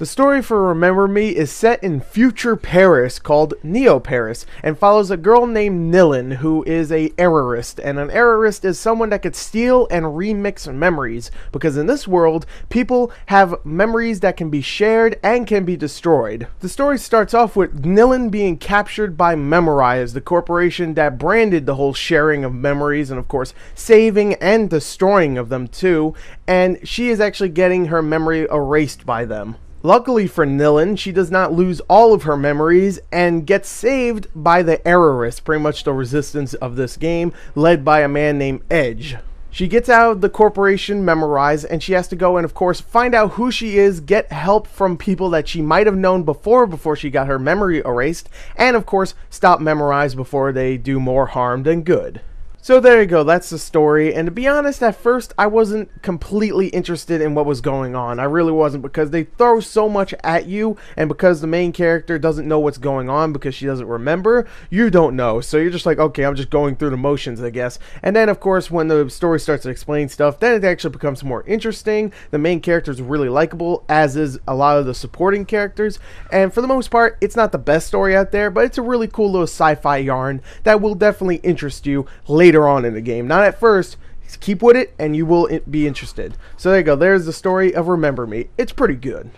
The story for Remember Me is set in future Paris called Neo Paris and follows a girl named Nilin who is a errorist, and an errorist is someone that could steal and remix memories because in this world people have memories that can be shared and can be destroyed. The story starts off with Nilin being captured by Memorize, the corporation that branded the whole sharing of memories and of course saving and destroying of them too, and she is actually getting her memory erased by them. Luckily for Nilin, she does not lose all of her memories and gets saved by the Errorists, pretty much the resistance of this game, led by a man named Edge. She gets out of the corporation Memorize and she has to go and of course find out who she is, get help from people that she might have known before she got her memory erased, and of course stop Memorize before they do more harm than good. So there you go, that's the story, and to be honest, at first I wasn't completely interested in what was going on. I really wasn't, because they throw so much at you, and because the main character doesn't know what's going on because she doesn't remember, you don't know. So you're just like, okay, I'm just going through the motions, I guess. And then of course when the story starts to explain stuff, then it actually becomes more interesting. The main character is really likable, as is a lot of the supporting characters, and for the most part, it's not the best story out there, but it's a really cool little sci-fi yarn that will definitely interest you later on in the game. Not at first, keep with it and you will be interested. So there you go, there's the story of Remember Me. It's pretty good.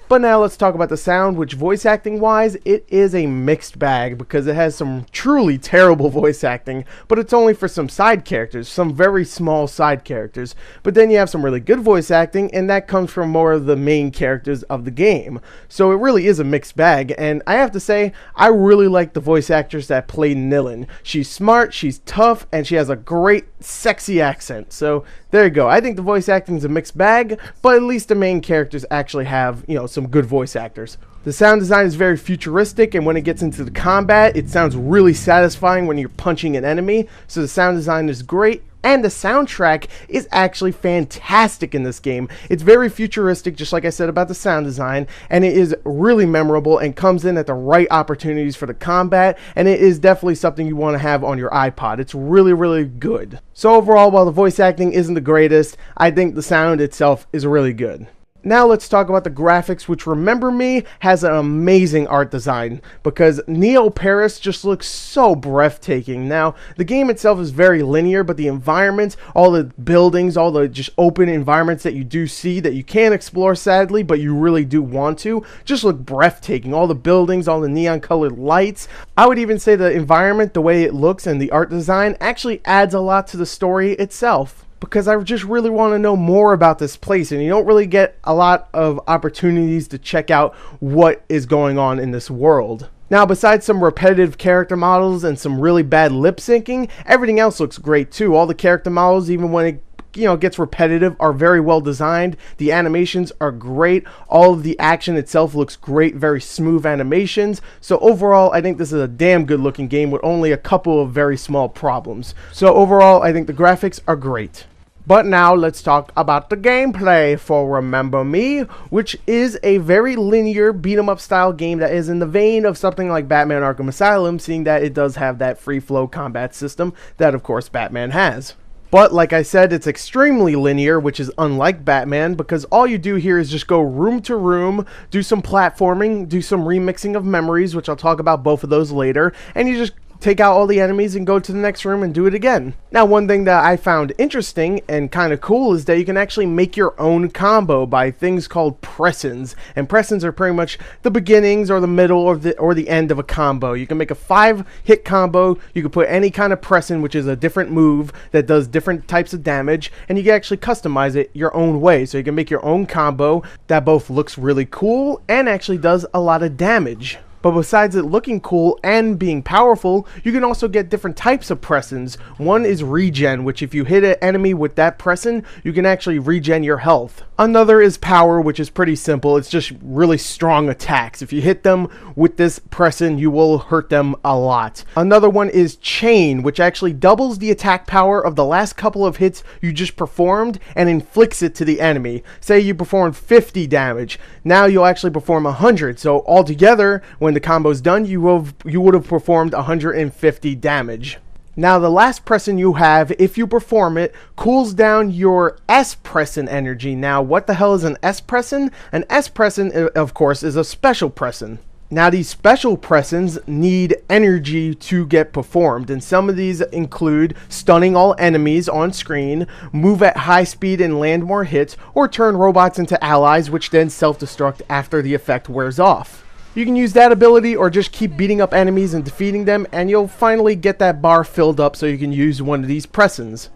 But now let's talk about the sound, which voice acting wise, it is a mixed bag because it has some truly terrible voice acting, but it's only for some side characters, some very small side characters. But then you have some really good voice acting, and that comes from more of the main characters of the game. So it really is a mixed bag, and I have to say, I really like the voice actress that played Nilin. She's smart, she's tough, and she has a great sexy accent. So there you go. I think the voice acting is a mixed bag, but at least the main characters actually have, you know, some good voice actors. The sound design is very futuristic, and when it gets into the combat, it sounds really satisfying when you're punching an enemy. So the sound design is great, and the soundtrack is actually fantastic in this game. It's very futuristic, just like I said about the sound design, and it is really memorable and comes in at the right opportunities for the combat, and it is definitely something you want to have on your iPod. It's really, really good. So overall, while the voice acting isn't the greatest, I think the sound itself is really good. Now let's talk about the graphics, which Remember Me has an amazing art design because Neo Paris just looks so breathtaking. Now, the game itself is very linear, but the environments, all the buildings, all the just open environments that you do see that you can't explore sadly, but you really do want to, just look breathtaking. All the buildings, all the neon colored lights. I would even say the environment, the way it looks, and the art design actually adds a lot to the story itself, because I just really want to know more about this place, and you don't really get a lot of opportunities to check out what is going on in this world. Now, besides some repetitive character models and some really bad lip syncing, everything else looks great too. All the character models, even when it gets repetitive, are very well designed. The animations are great. All of the action itself looks great, very smooth animations. So overall, I think this is a damn good looking game with only a couple of very small problems. So overall, I think the graphics are great. But now let's talk about the gameplay for Remember Me, which is a very linear beat-em-up style game that is in the vein of something like Batman Arkham Asylum, seeing that it does have that free flow combat system that of course Batman has. But like I said, it's extremely linear, which is unlike Batman, because all you do here is just go room to room, do some platforming, do some remixing of memories, which I'll talk about both of those later, and you just take out all the enemies and go to the next room and do it again. Now, one thing that I found interesting and kind of cool is that you can actually make your own combo by things called pressins, and pressins are pretty much the beginnings or the middle or the end of a combo. You can make a 5-hit combo. You can put any kind of pressin, which is a different move that does different types of damage, and you can actually customize it your own way. So you can make your own combo that both looks really cool and actually does a lot of damage. But besides it looking cool and being powerful, you can also get different types of pressins. One is regen, which if you hit an enemy with that pressin, you can actually regen your health. Another is power, which is pretty simple. It's just really strong attacks. If you hit them with this pressin, you will hurt them a lot. Another one is chain, which actually doubles the attack power of the last couple of hits you just performed and inflicts it to the enemy. Say you performed 50 damage. Now you'll actually perform 100. So altogether, when the combo's done, you would have performed 150 damage. Now, the last present you have, if you perform it, cools down your S present energy. Now, what the hell is an S present? An S present, of course, is a special present. Now, these special presents need energy to get performed, and some of these include stunning all enemies on screen, move at high speed and land more hits, or turn robots into allies, which then self-destruct after the effect wears off. You can use that ability or just keep beating up enemies and defeating them, and you'll finally get that bar filled up so you can use one of these presents.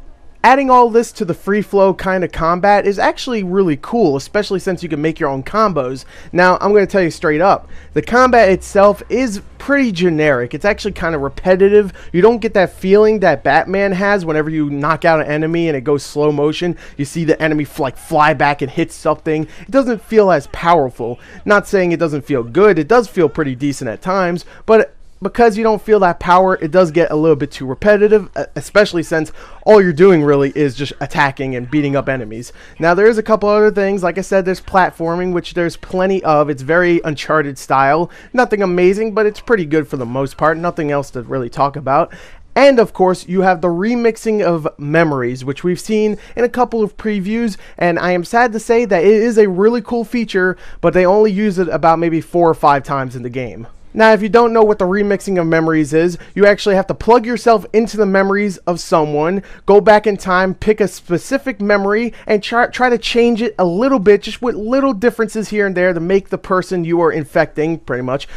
Adding all this to the free flow kind of combat is actually really cool, especially since you can make your own combos. Now, I'm going to tell you straight up, the combat itself is pretty generic. It's actually kind of repetitive. You don't get that feeling that Batman has whenever you knock out an enemy and it goes slow motion. You see the enemy fly back and hit something. It doesn't feel as powerful. Not saying it doesn't feel good. It does feel pretty decent at times, but because you don't feel that power, it does get a little bit too repetitive, especially since all you're doing really is just attacking and beating up enemies. Now, there is a couple other things. Like I said, there's platforming, which there's plenty of. It's very Uncharted style. Nothing amazing, but it's pretty good for the most part. Nothing else to really talk about. And of course, you have the remixing of memories, which we've seen in a couple of previews, and I am sad to say that it is a really cool feature, but they only use it about maybe 4 or 5 times in the game. Now, if you don't know what the remixing of memories is, you actually have to plug yourself into the memories of someone, go back in time, pick a specific memory, and try to change it a little bit, just with little differences here and there to make the person you are infecting, pretty much,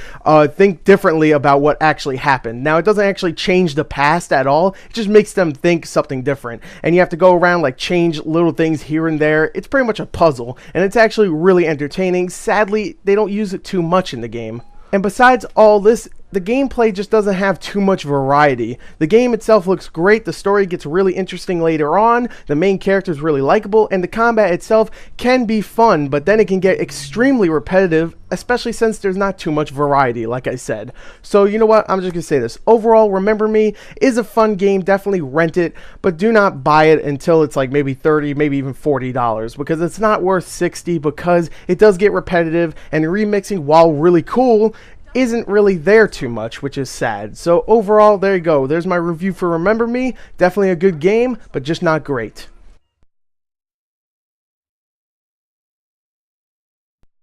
think differently about what actually happened. Now, it doesn't actually change the past at all. It just makes them think something different. And you have to go around, like, change little things here and there. It's pretty much a puzzle, and it's actually really entertaining. Sadly, they don't use it too much in the game. And besides all this, the gameplay just doesn't have too much variety. The game itself looks great, the story gets really interesting later on, the main character is really likable, and the combat itself can be fun, but then it can get extremely repetitive, especially since there's not too much variety, like I said. So, you know what, I'm just gonna say this. Overall, Remember Me is a fun game, definitely rent it, but do not buy it until it's like maybe $30, maybe even $40, because it's not worth $60, because it does get repetitive, and remixing, while really cool, isn't really there too much, which is sad. So overall, there you go. There's my review for Remember Me. Definitely a good game, but just not great.